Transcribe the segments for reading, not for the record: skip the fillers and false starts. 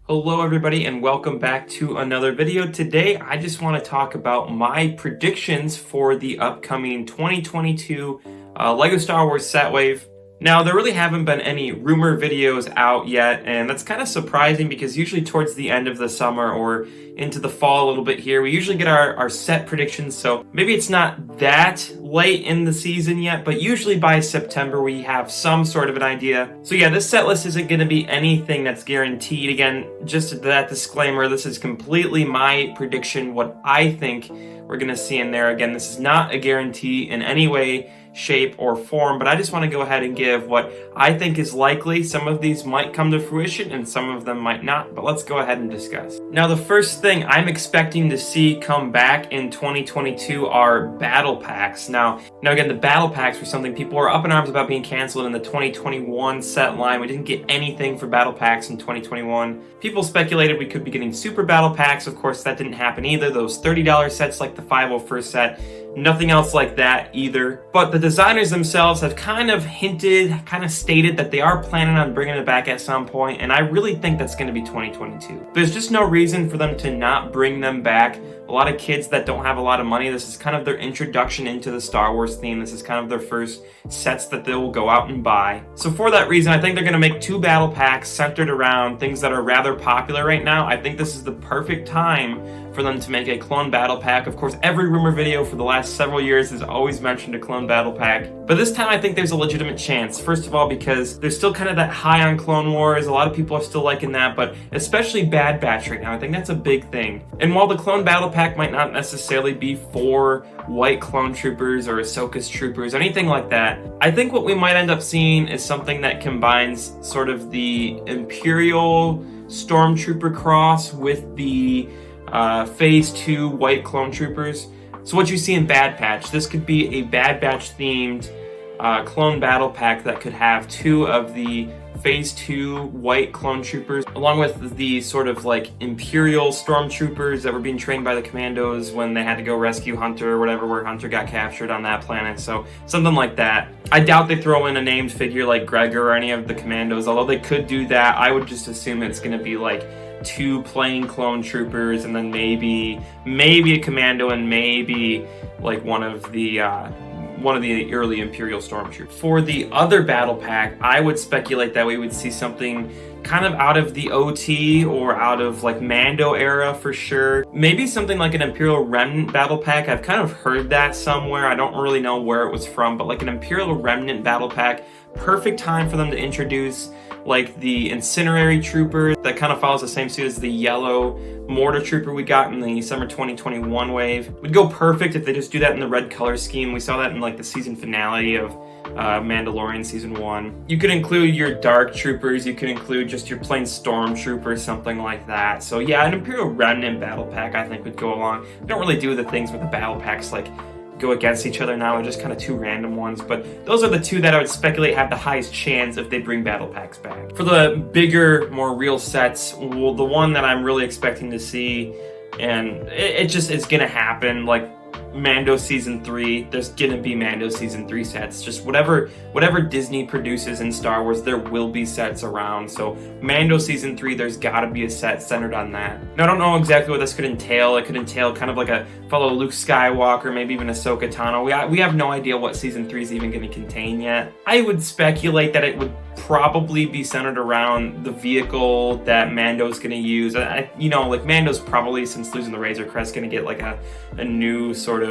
Hello everybody and welcome back to another video. Today I just want to talk about my predictions for the upcoming 2022 LEGO Star Wars set wave. Now there really haven't been any rumor videos out yet, and that's kind of surprising because usually towards the end of the summer or into the fall a little bit here, we usually get our set predictions, so maybe it's not that late in the season yet, but usually by September we have some sort of an idea. So yeah, this set list isn't going to be anything that's guaranteed. Again, just that disclaimer, this is completely my prediction, what I think we're going to see in there. Again, this is not a guarantee in any way, shape, or form, but I just want to go ahead and give what I think is likely. Some of these might come to fruition and some of them might not, but let's go ahead and discuss. Now, the first thing I'm expecting to see come back in 2022 are battle packs. Now again, the battle packs were something people were up in arms about being canceled in the 2021 set line. We didn't get anything for battle packs in 2021. People speculated we could be getting super battle packs. Of course, that didn't happen either. Those $30 sets like the 501st set, nothing else like that either. But the designers themselves have kind of stated that they are planning on bringing it back at some point, and I really think that's going to be 2022. There's just no reason for them to not bring them back. A lot of kids that don't have a lot of money, this is kind of their introduction into the Star Wars theme. This is kind of their first sets that they will go out and buy. So for that reason, I think they're going to make 2 battle packs centered around things that are rather popular right now. I think this is the perfect time for them to make a clone battle pack. Of course, every rumor video for the last several years has always mentioned a clone battle pack. But this time I think there's a legitimate chance. First of all, because there's still kind of that high on Clone Wars. A lot of people are still liking that, but especially Bad Batch right now. I think that's a big thing. And while the clone battle pack might not necessarily be for white clone troopers or Ahsoka's troopers, anything like that, I think what we might end up seeing is something that combines sort of the Imperial Stormtrooper cross with the Phase 2 white clone troopers. So what you see in Bad Batch, this could be a Bad Batch themed clone battle pack that could have 2 of the Phase 2 white clone troopers, along with the sort of like Imperial stormtroopers that were being trained by the commandos when they had to go rescue Hunter or whatever, where Hunter got captured on that planet. So something like that. I doubt they throw in a named figure like Gregor or any of the commandos, although they could do that. I would just assume it's going to be like 2 plain clone troopers and then maybe a commando and maybe like one of the early Imperial stormtroopers. For the other battle pack, I would speculate that we would see something kind of out of the OT or out of like Mando era for sure. Maybe something like an Imperial Remnant battle pack. I've kind of heard that somewhere. I don't really know where it was from, but like an Imperial Remnant battle pack, perfect time for them to introduce like the Incinerary Trooper that kind of follows the same suit as the yellow Mortar Trooper we got in the summer 2021 wave. Would go perfect if they just do that in the red color scheme. We saw that in like the season finale of Mandalorian season 1. You could include your Dark Troopers, you could include just your plain Stormtroopers, something like that. So yeah, an Imperial Remnant battle pack I think would go along. We don't really do the things with the battle packs like go against each other now, are just kind of 2 random ones, but those are the 2 that I would speculate have the highest chance if they bring battle packs back. For the bigger, more real sets, well, the one that I'm really expecting to see, and it just is gonna happen, like Mando Season 3, there's gonna be Mando Season 3 sets. Just whatever Disney produces in Star Wars, there will be sets around. So Mando Season 3, there's gotta be a set centered on that. Now, I don't know exactly what this could entail. It could entail kind of like a fellow Luke Skywalker, maybe even Ahsoka Tano. We have no idea what Season 3 is even gonna contain yet. I would speculate that it would probably be centered around the vehicle that Mando's gonna use. Like Mando's probably, since losing the Razor Crest, gonna get like a new sort of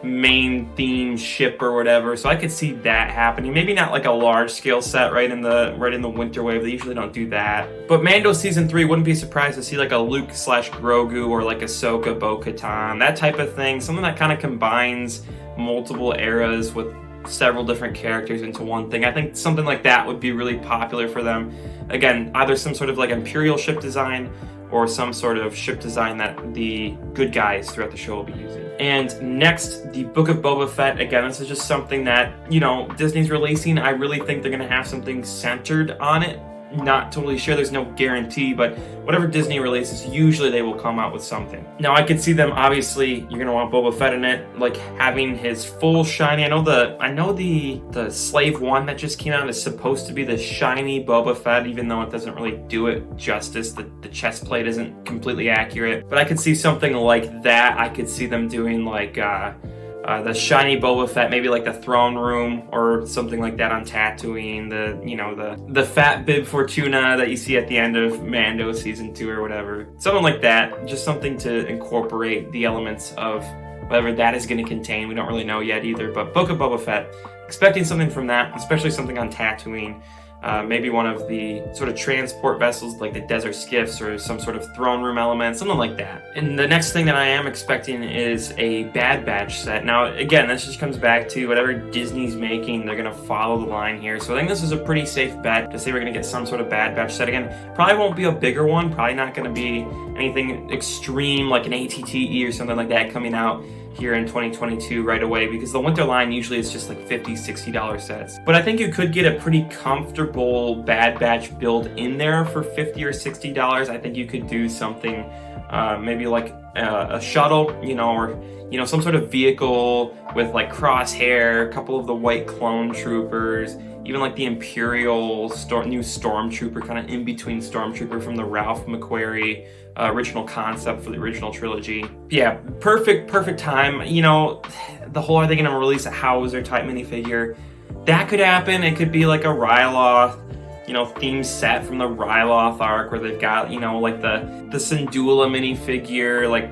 main theme ship or whatever. So I could see that happening. Maybe not like a large scale set right in the winter wave. They usually don't do that. But Mando Season 3, wouldn't be surprised to see like a Luke / Grogu or like Ahsoka Bo-Katan, that type of thing. Something that kind of combines multiple eras with several different characters into one thing. I think something like that would be really popular for them. Again, either some sort of like Imperial ship design or some sort of ship design that the good guys throughout the show will be using. And next, the Book of Boba Fett. Again, this is just something that, Disney's releasing. I really think they're going to have something centered on it. not totally sure. There's no guarantee, but whatever Disney releases, usually they will come out with something. Now, I could see them, obviously, you're gonna want Boba Fett in it, like having his full shiny. I know the Slave One that just came out is supposed to be the shiny Boba Fett, even though it doesn't really do it justice. The chest plate isn't completely accurate, but I could see something like that. I could see them doing like the shiny Boba Fett, maybe like the throne room or something like that on Tatooine. The fat Bib Fortuna that you see at the end of Mando season 2 or whatever. Something like that. Just something to incorporate the elements of whatever that is going to contain. We don't really know yet either. But Book of Boba Fett, expecting something from that, especially something on Tatooine. Maybe one of the sort of transport vessels like the desert skiffs or some sort of throne room element, something like that. And the next thing that I am expecting is a Bad Batch set. Now, again, this just comes back to whatever Disney's making, they're going to follow the line here. So I think this is a pretty safe bet to say we're going to get some sort of Bad Batch set again. Probably won't be a bigger one, probably not going to be anything extreme like an ATTE or something like that coming out here in 2022 right away, because the winter line usually is just like $50-$60 sets. But I think you could get a pretty comfortable Bad Batch build in there for $50 or $60. I think you could do something maybe like a shuttle, or some sort of vehicle with like Crosshair, a couple of the white clone troopers, even like the Imperial new Stormtrooper, kind of in between Stormtrooper from the Ralph McQuarrie original concept for the original trilogy. Yeah, perfect time. The whole, are they going to release a Hauser type minifigure? That could happen. It could be like a Ryloth, theme set from the Ryloth arc where they've got, like the Syndulla minifigure, like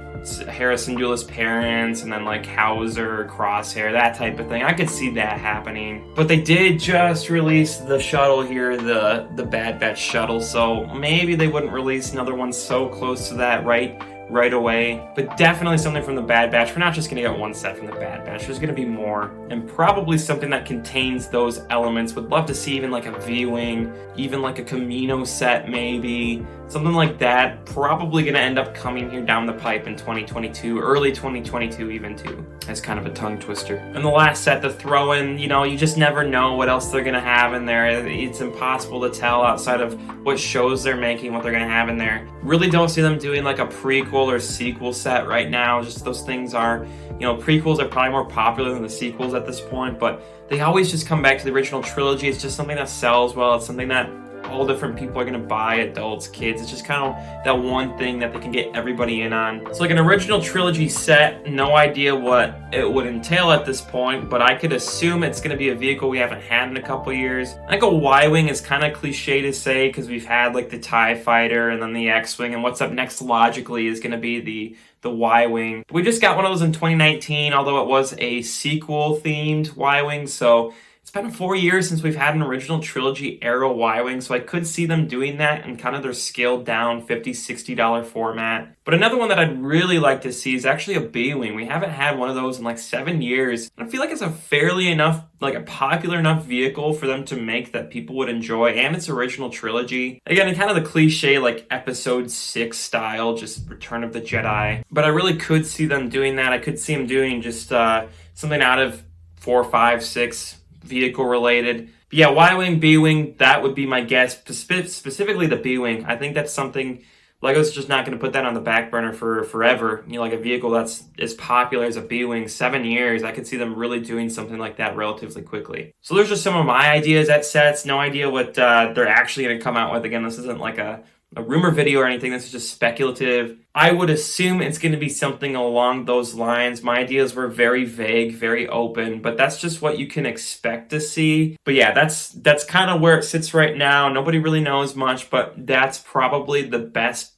Hera Syndulla's parents, and then like Hauser, Crosshair, that type of thing. I could see that happening. But they did just release the shuttle here, the Bad Batch shuttle, so maybe they wouldn't release another one so close to that right away. But definitely something from the Bad Batch. We're not just gonna get one set from the Bad Batch, there's gonna be more, and probably something that contains those elements. Would love to see even like a V-Wing, even like a Camino set maybe, something like that. Probably gonna end up coming here down the pipe in 2022, early 2022 even too, as kind of a tongue twister. And the last set to throw in, you just never know what else they're gonna have in there. It's impossible to tell outside of what shows they're making, what they're gonna have in there. Really don't see them doing like a prequel or sequel set right now. Just those things are, prequels are probably more popular than the sequels at this point, but they always just come back to the original trilogy. It's just something that sells well. It's something that all different people are going to buy, adults, kids. It's just kind of that one thing that they can get everybody in on. So like an original trilogy set, no idea what it would entail at this point, but I could assume it's going to be a vehicle we haven't had in a couple years. I think a Y-Wing is kind of cliche to say because we've had like the TIE Fighter and then the X-Wing, and what's up next logically is going to be the Y-Wing. We just got one of those in 2019, although it was a sequel-themed Y-Wing, so it's been 4 years since we've had an original trilogy era Y-Wing, so I could see them doing that in kind of their scaled down $50, $60 format. But another one that I'd really like to see is actually a B-Wing. We haven't had one of those in like 7 years. I feel like it's a fairly enough, like a popular enough vehicle for them to make that people would enjoy, and it's original trilogy. Again, in kind of the cliche like episode 6 style, just Return of the Jedi. But I really could see them doing that. I could see them doing just something out of 4, 5, 6 vehicle related. But yeah, Y-Wing, B-Wing, that would be my guess. Specifically the B-Wing. I think that's something Lego's just not going to put that on the back burner for forever. Like a vehicle that's as popular as a B-Wing, 7 years, I could see them really doing something like that relatively quickly. So there's just some of my ideas at sets. No idea what they're actually going to come out with. Again, this isn't like a rumor video or anything. This is just speculative. I would assume it's going to be something along those lines. My ideas were very vague, very open, but that's just what you can expect to see. But yeah, that's kind of where it sits right now. Nobody really knows much, but that's probably the best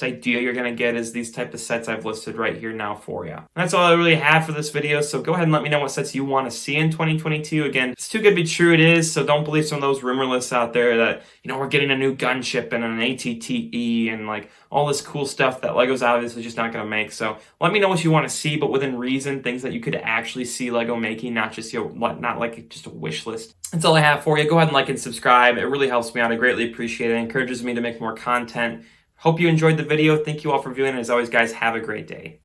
idea you're going to get is these type of sets I've listed right here now for you. That's all I really have for this video, so go ahead and let me know what sets you want to see in 2022. Again, it's too good to be true, it is, so don't believe some of those rumor lists out there that, we're getting a new gunship and an ATTE and like all this cool stuff that Lego's obviously just not going to make. So let me know what you want to see, but within reason, things that you could actually see Lego making, not just not like just a wish list. That's all I have for you. Go ahead and like and subscribe. It really helps me out. I greatly appreciate it. It encourages me to make more content. Hope you enjoyed the video. Thank you all for viewing. And as always, guys, have a great day.